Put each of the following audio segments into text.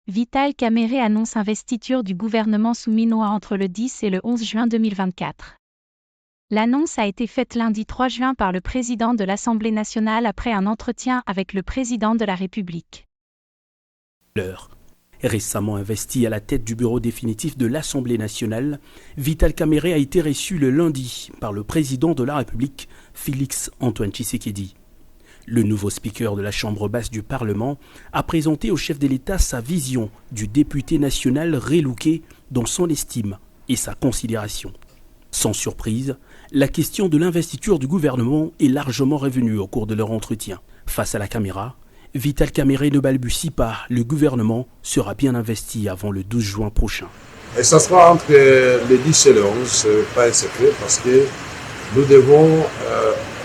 Vital Kamerhe annonce investiture du gouvernement souminois entre le 10 et le 11 juin 2024. L'annonce a été faite lundi 3 juin par le président de l'Assemblée nationale après un entretien avec le président de la République. Récemment investi à la tête du bureau définitif de l'Assemblée nationale, Vital Kamerhe a été reçu le lundi par le président de la République, Félix Antoine Tshisekedi. Le nouveau speaker de la Chambre basse du Parlement a présenté au chef de l'État sa vision du député national relouqué dans son estime et sa considération. Sans surprise, la question de l'investiture du gouvernement est largement revenue au cours de leur entretien. Face à la caméra, Vital Kamerhe ne balbutie pas, le gouvernement sera bien investi avant le 12 juin prochain. Et ça sera entre le 10 et le 11, ce n'est pas un secret, parce que nous devons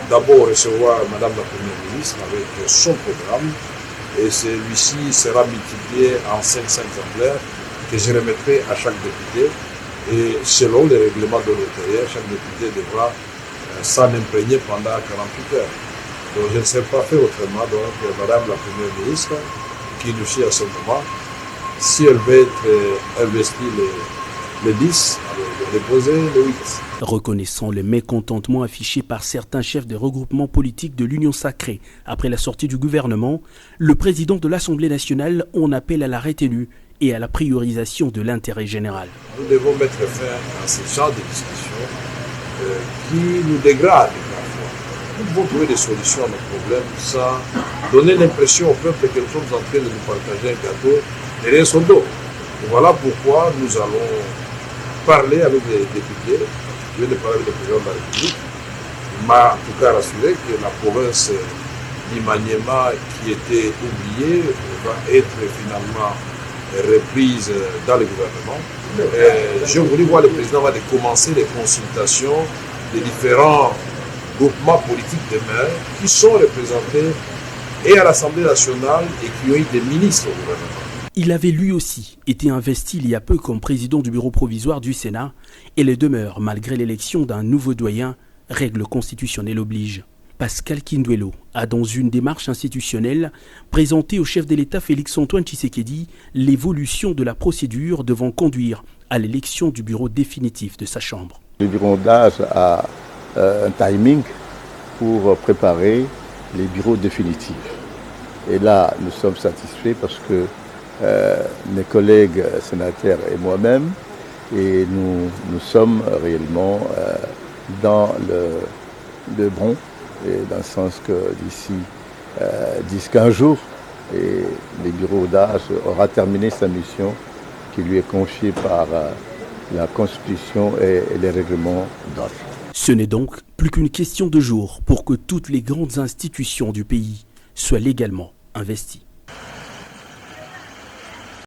d'abord recevoir Madame la Première ministre avec son programme, et celui-ci sera multiplié en 500 exemplaires que je remettrai à chaque député. Et selon les règlements de l'intérieur, chaque député devra s'en imprégner pendant 48 heures. Donc je ne sais pas faire autrement. Donc Madame la Première ministre, qui nous suit à ce moment, si elle veut être investie le 10, elle va déposer le 8. Reconnaissant le mécontentement affiché par certains chefs de regroupements politiques de l'Union sacrée après la sortie du gouvernement, le président de l'Assemblée nationale en appelle à la retenue et à la priorisation de l'intérêt général. Nous devons mettre fin à ce genre de discussions qui nous dégradent parfois. Nous devons trouver des solutions à nos problèmes sans donner l'impression au peuple que nous sommes en train de nous partager un gâteau derrière son dos. Et voilà pourquoi nous allons parler avec les députés. Je viens de parler avec le président de la République. Il m'a en tout cas rassuré que la province d'Imaniema, qui était oubliée, va être finalement reprise dans le gouvernement. Je voulais voir le président va commencer les consultations des différents groupements politiques de maires qui sont représentés et à l'Assemblée nationale et qui ont eu des ministres au gouvernement. Il avait lui aussi été investi il y a peu comme président du bureau provisoire du Sénat et le demeure malgré l'élection d'un nouveau doyen, règle constitutionnelle oblige. Pascal Kinduelo a, dans une démarche institutionnelle, présenté au chef de l'État Félix Antoine Tshisekedi l'évolution de la procédure devant conduire à l'élection du bureau définitif de sa Chambre. Le bureau d'âge a un timing pour préparer les bureaux définitifs. Et là, nous sommes satisfaits parce que mes collègues sénateurs et moi-même, et nous sommes réellement dans le bon. Et dans le sens que d'ici 10-15 jours, et le bureau d'âge aura terminé sa mission qui lui est confiée par la Constitution et les règlements d'ordre. Ce n'est donc plus qu'une question de jours pour que toutes les grandes institutions du pays soient légalement investies.